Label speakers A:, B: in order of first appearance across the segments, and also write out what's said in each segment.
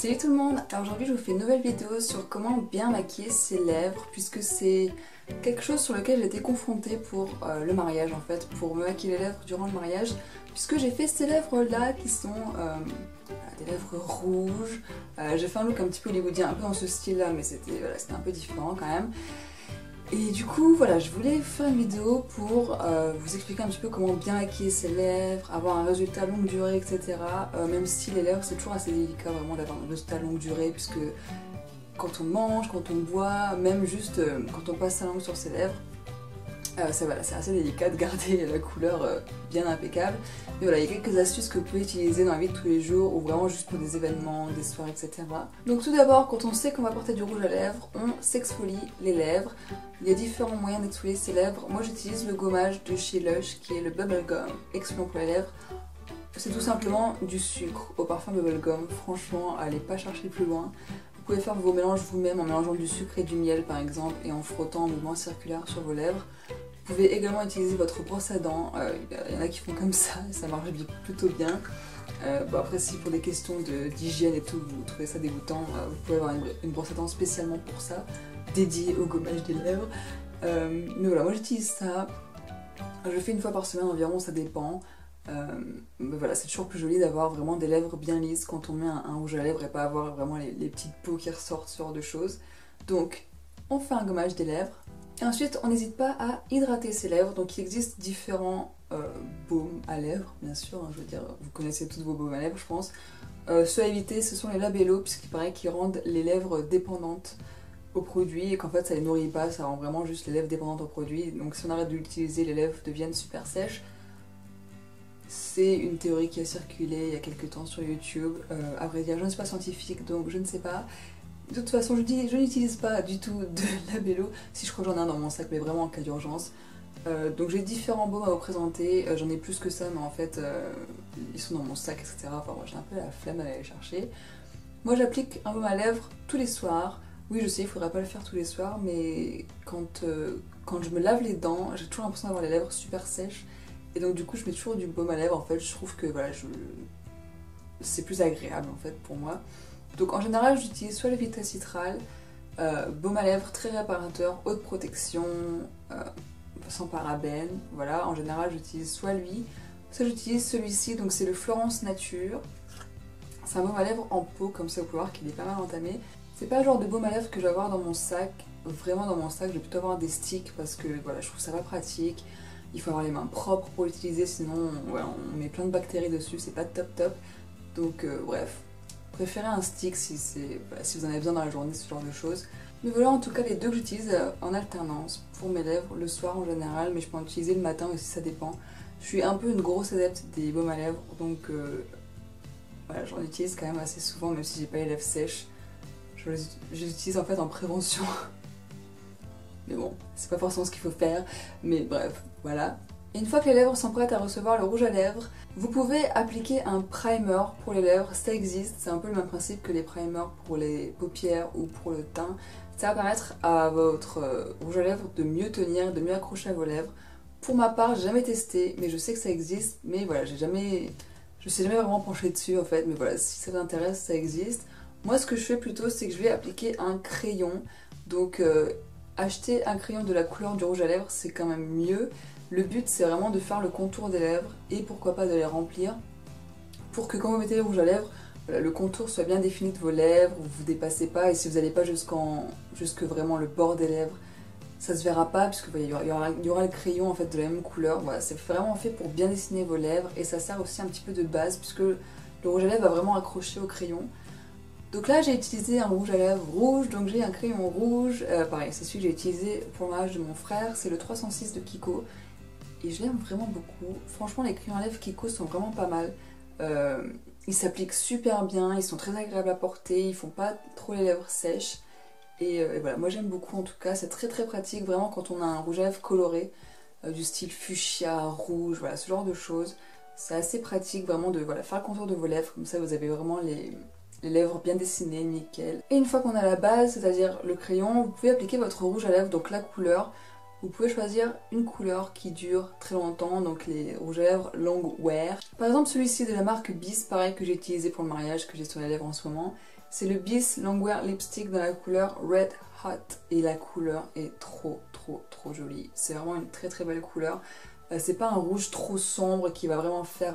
A: Salut tout le monde. Alors aujourd'hui je vous fais une nouvelle vidéo sur comment bien maquiller ses lèvres, puisque c'est quelque chose sur lequel j'ai été confrontée pour le mariage en fait, pour me maquiller les lèvres durant le mariage, puisque j'ai fait ces lèvres là qui sont des lèvres rouges. J'ai fait un look un petit peu hollywoodien, un peu dans ce style là, mais c'était un peu différent quand même. Et du coup, voilà, je voulais faire une vidéo pour vous expliquer un petit peu comment bien maquiller ses lèvres, avoir un résultat longue durée, etc. Même si les lèvres, c'est toujours assez délicat vraiment d'avoir un résultat longue durée, puisque quand on mange, quand on boit, même juste quand on passe sa langue sur ses lèvres, c'est assez délicat de garder la couleur bien impeccable. Mais voilà, il y a quelques astuces que vous pouvez utiliser dans la vie de tous les jours ou vraiment juste pour des événements, des soirées, etc. Donc tout d'abord, quand on sait qu'on va porter du rouge à lèvres, on s'exfolie les lèvres. Il y a différents moyens d'exfolier ses lèvres. Moi j'utilise le gommage de chez Lush qui est le Bubblegum exfoliant pour les lèvres. C'est tout simplement du sucre au parfum Bubblegum. Franchement, allez pas chercher plus loin. Vous pouvez faire vos mélanges vous-même en mélangeant du sucre et du miel par exemple et en frottant en mouvement circulaire sur vos lèvres. Vous pouvez également utiliser votre brosse à dents, il y en a qui font comme ça et ça marche plutôt bien. Bon après si pour des questions d'hygiène et tout vous trouvez ça dégoûtant, vous pouvez avoir une brosse à dents spécialement pour ça, dédiée au gommage des lèvres. Mais voilà, moi j'utilise ça, je le fais une fois par semaine environ, ça dépend. Mais voilà, c'est toujours plus joli d'avoir vraiment des lèvres bien lisses quand on met un rouge à lèvres et pas avoir vraiment les petites peaux qui ressortent, ce genre de choses. Donc on fait un gommage des lèvres. Et ensuite, on n'hésite pas à hydrater ses lèvres. Donc il existe différents baumes à lèvres, bien sûr. Hein, je veux dire, vous connaissez tous vos baumes à lèvres, je pense. Ceux à éviter, ce sont les labello, puisqu'il paraît qu'ils rendent les lèvres dépendantes au produit et qu'en fait ça les nourrit pas, ça rend vraiment juste les lèvres dépendantes au produit. Donc si on arrête de l'utiliser, les lèvres deviennent super sèches. C'est une théorie qui a circulé il y a quelques temps sur YouTube. À vrai dire, je ne suis pas scientifique, donc je ne sais pas. De toute façon, je n'utilise pas du tout de labello, si je crois que j'en ai un dans mon sac, mais vraiment en cas d'urgence. Donc j'ai différents baumes à vous présenter, j'en ai plus que ça, mais en fait, ils sont dans mon sac, etc. Enfin, moi j'ai un peu la flemme d'aller les chercher. Moi j'applique un baume à lèvres tous les soirs. Oui, je sais, il faudra pas le faire tous les soirs, mais quand je me lave les dents, j'ai toujours l'impression d'avoir les lèvres super sèches. Et donc du coup, je mets toujours du baume à lèvres, en fait, je trouve que voilà, c'est plus agréable en fait pour moi. Donc en général j'utilise soit le Vitacitral, baume à lèvres très réparateur, haute protection, sans parabènes, voilà. En général j'utilise soit lui, soit j'utilise celui-ci, donc c'est le Florence Nature. C'est un baume à lèvres en pot, comme ça vous pouvez voir qu'il est pas mal entamé. C'est pas le genre de baume à lèvres que je vais avoir dans mon sac, vraiment dans mon sac, je vais plutôt avoir des sticks parce que voilà, je trouve ça pas pratique. Il faut avoir les mains propres pour l'utiliser, sinon voilà, on met plein de bactéries dessus, c'est pas top top. Donc bref. Préférez un stick si vous en avez besoin dans la journée, ce genre de choses. Mais voilà en tout cas les deux que j'utilise en alternance pour mes lèvres, le soir en général, mais je peux en utiliser le matin aussi, ça dépend. Je suis un peu une grosse adepte des baumes à lèvres, donc voilà, j'en utilise quand même assez souvent, même si j'ai pas les lèvres sèches. Je les utilise en fait en prévention. Mais bon, c'est pas forcément ce qu'il faut faire, mais bref, voilà. Et une fois que les lèvres sont prêtes à recevoir le rouge à lèvres, vous pouvez appliquer un primer pour les lèvres, ça existe, c'est un peu le même principe que les primers pour les paupières ou pour le teint. Ça va permettre à votre rouge à lèvres de mieux tenir, de mieux accrocher à vos lèvres. Pour ma part, j'ai jamais testé, mais je sais que ça existe, mais voilà, je me suis jamais vraiment penchée dessus en fait, mais voilà, si ça vous intéresse, ça existe. Moi ce que je fais plutôt, c'est que je vais appliquer un crayon, donc acheter un crayon de la couleur du rouge à lèvres, c'est quand même mieux. Le but c'est vraiment de faire le contour des lèvres et pourquoi pas de les remplir pour que quand vous mettez le rouge à lèvres, voilà, le contour soit bien défini de vos lèvres, vous ne dépassez pas et si vous n'allez pas jusque vraiment le bord des lèvres, ça se verra pas puisque il y aura le crayon en fait de la même couleur. Voilà, c'est vraiment fait pour bien dessiner vos lèvres et ça sert aussi un petit peu de base puisque le rouge à lèvres va vraiment accrocher au crayon. Donc là j'ai utilisé un rouge à lèvres rouge, donc j'ai un crayon rouge, pareil c'est celui que j'ai utilisé pour le mariage de mon frère, c'est le 306 de Kiko. Et je l'aime vraiment beaucoup. Franchement, les crayons à lèvres Kiko sont vraiment pas mal. Ils s'appliquent super bien, ils sont très agréables à porter, ils font pas trop les lèvres sèches. Et voilà, moi j'aime beaucoup en tout cas, c'est très très pratique vraiment quand on a un rouge à lèvres coloré, du style fuchsia, rouge, voilà, ce genre de choses. C'est assez pratique vraiment de voilà, faire le contour de vos lèvres, comme ça vous avez vraiment les lèvres bien dessinées, nickel. Et une fois qu'on a la base, c'est-à-dire le crayon, vous pouvez appliquer votre rouge à lèvres, donc la couleur. Vous pouvez choisir une couleur qui dure très longtemps, donc les rouges à lèvres long wear. Par exemple celui-ci de la marque Bis, pareil que j'ai utilisé pour le mariage, que j'ai sur les lèvres en ce moment. C'est le Bis Longwear Lipstick dans la couleur Red Hot. Et la couleur est trop jolie. C'est vraiment une très belle couleur. C'est pas un rouge trop sombre qui va vraiment faire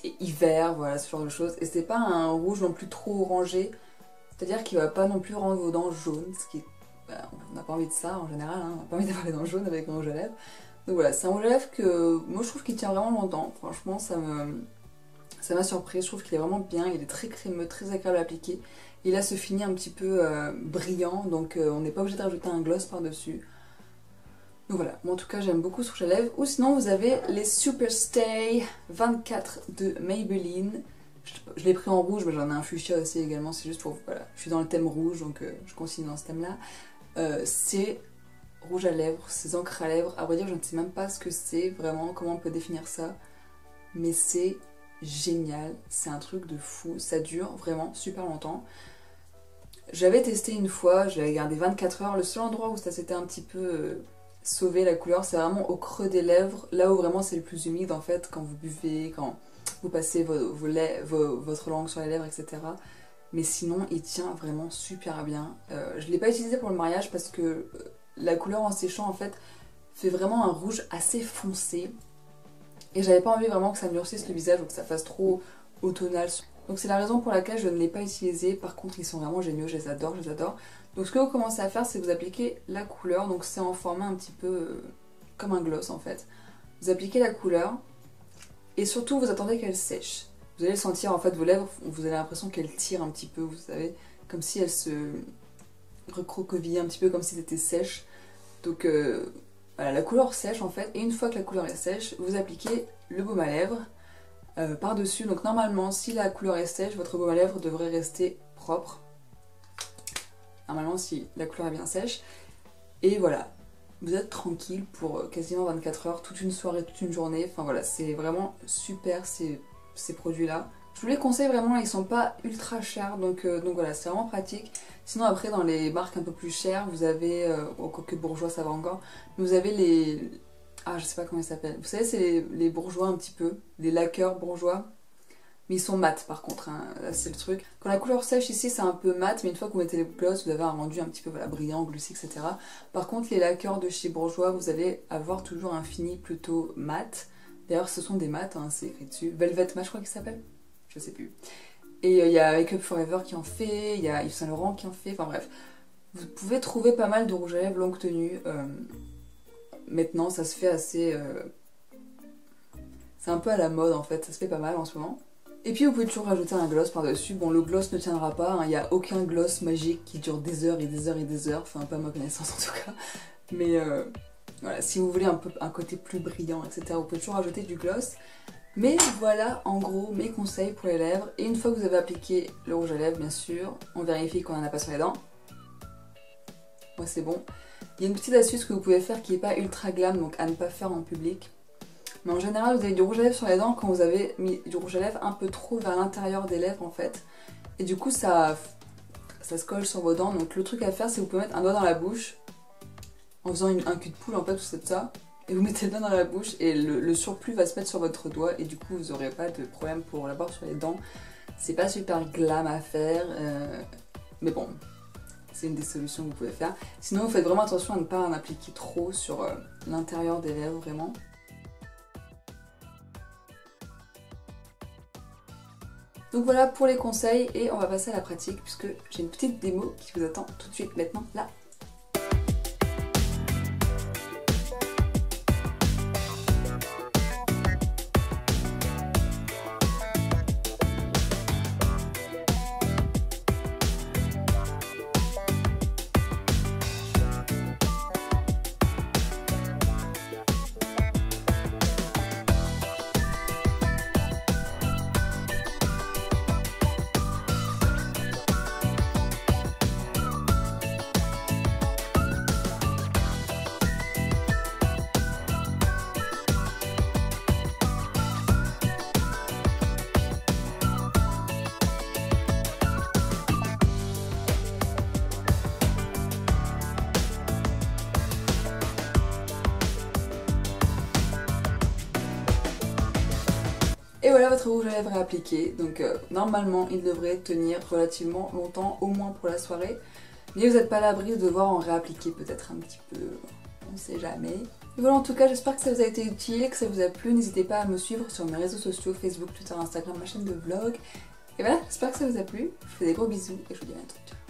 A: hiver, voilà, ce genre de choses. Et c'est pas un rouge non plus trop orangé. C'est-à-dire qu'il va pas non plus rendre vos dents jaunes. Ce qui est, on n'a pas envie de ça en général. Hein, on n'a pas envie d'avoir les dents jaunes avec un rouge à lèvres. Donc voilà, c'est un rouge à lèvres que moi je trouve qu'il tient vraiment longtemps. Franchement, ça m'a surpris. Je trouve qu'il est vraiment bien. Il est très crémeux, très agréable à appliquer. Il a ce fini un petit peu brillant, donc on n'est pas obligé de rajouter un gloss par-dessus. Donc voilà, moi en tout cas j'aime beaucoup ce rouge à lèvres. Ou sinon vous avez les Superstay 24 de Maybelline. Je l'ai pris en rouge, mais j'en ai un fuchsia aussi également. C'est juste pour, voilà, je suis dans le thème rouge, donc je continue dans ce thème-là. C'est rouge à lèvres, c'est encre à lèvres. À vrai dire, je ne sais même pas ce que c'est, vraiment, comment on peut définir ça. Mais c'est génial, c'est un truc de fou. Ça dure vraiment super longtemps. J'avais testé une fois, j'avais gardé 24 heures. Le seul endroit où ça s'était un petit peu sauvé la couleur, c'est vraiment au creux des lèvres, là où vraiment c'est le plus humide en fait, quand vous buvez, quand vous passez votre langue sur les lèvres, etc. Mais sinon, il tient vraiment super bien. Je ne l'ai pas utilisé pour le mariage parce que la couleur en séchant en fait fait vraiment un rouge assez foncé. Et j'avais pas envie vraiment que ça me durcisse le visage ou que ça fasse trop automnal. Donc c'est la raison pour laquelle je ne l'ai pas utilisé. Par contre ils sont vraiment géniaux, je les adore, je les adore. Donc ce que vous commencez à faire, c'est que vous appliquez la couleur. Donc c'est en format un petit peu comme un gloss en fait. Vous appliquez la couleur et surtout vous attendez qu'elle sèche. Vous allez le sentir en fait, vos lèvres, vous avez l'impression qu'elles tirent un petit peu, vous savez, comme si elles se recroquevillaient un petit peu, comme si c'était sèche. Donc voilà, la couleur sèche en fait, et une fois que la couleur est sèche, vous appliquez le baume à lèvres par-dessus. Donc normalement, si la couleur est sèche, votre baume à lèvres devrait rester propre. Normalement, si la couleur est bien sèche. Et voilà, vous êtes tranquille pour quasiment 24 heures, toute une soirée, toute une journée. Enfin voilà, c'est vraiment super ces produits-là. Je vous les conseille vraiment, ils sont pas ultra chers, donc voilà, c'est vraiment pratique. Sinon après, dans les marques un peu plus chères, vous avez, au Quoique Bourjois ça va encore, mais vous avez les... Ah, je sais pas comment ils s'appellent. Vous savez, c'est les bourgeois un petit peu, les laqueurs bourgeois. Mais ils sont mat par contre, hein. Là c'est le truc. Quand la couleur sèche ici, c'est un peu mat, mais une fois que vous mettez les gloss, vous avez un rendu un petit peu voilà, brillant, glucé, etc. Par contre, les laqueurs de chez Bourjois, vous allez avoir toujours un fini plutôt mat. D'ailleurs, ce sont des mats, hein, c'est écrit dessus. Velvet Matte, je crois qu'il s'appelle. Je sais plus. Et il y a Make Up Forever qui en fait, il y a Yves Saint Laurent qui en fait, enfin bref. Vous pouvez trouver pas mal de rouge à lèvres longue tenue. Maintenant, ça se fait assez... C'est un peu à la mode en fait, ça se fait pas mal en ce moment. Et puis vous pouvez toujours rajouter un gloss par-dessus. Bon, le gloss ne tiendra pas, hein. Il n'y a aucun gloss magique qui dure des heures et des heures et des heures. Enfin, pas à ma connaissance en tout cas. Mais voilà, si vous voulez un côté plus brillant, etc., vous pouvez toujours rajouter du gloss. Mais voilà en gros mes conseils pour les lèvres. Et une fois que vous avez appliqué le rouge à lèvres, bien sûr, on vérifie qu'on n'en a pas sur les dents. Moi c'est bon. Il y a une petite astuce que vous pouvez faire qui n'est pas ultra glam, donc à ne pas faire en public. Mais en général, vous avez du rouge à lèvres sur les dents quand vous avez mis du rouge à lèvres un peu trop vers l'intérieur des lèvres en fait. Et du coup, ça se colle sur vos dents. Donc le truc à faire, c'est que vous pouvez mettre un doigt dans la bouche en faisant un cul de poule en fait, ou c'est ça. Et vous mettez le doigt dans la bouche et le surplus va se mettre sur votre doigt et du coup, vous n'aurez pas de problème pour l'avoir sur les dents. C'est pas super glam à faire, mais bon, c'est une des solutions que vous pouvez faire. Sinon, vous faites vraiment attention à ne pas en appliquer trop sur l'intérieur des lèvres, vraiment. Donc voilà pour les conseils et on va passer à la pratique puisque j'ai une petite démo qui vous attend tout de suite maintenant là. Et voilà votre rouge à lèvres est appliqué, donc normalement il devrait tenir relativement longtemps, au moins pour la soirée. Mais vous n'êtes pas à l'abri de devoir en réappliquer peut-être un petit peu, on ne sait jamais. Et voilà, en tout cas j'espère que ça vous a été utile, que ça vous a plu. N'hésitez pas à me suivre sur mes réseaux sociaux, Facebook, Twitter, Instagram, ma chaîne de vlog. Et voilà, j'espère que ça vous a plu. Je vous fais des gros bisous et je vous dis à bientôt.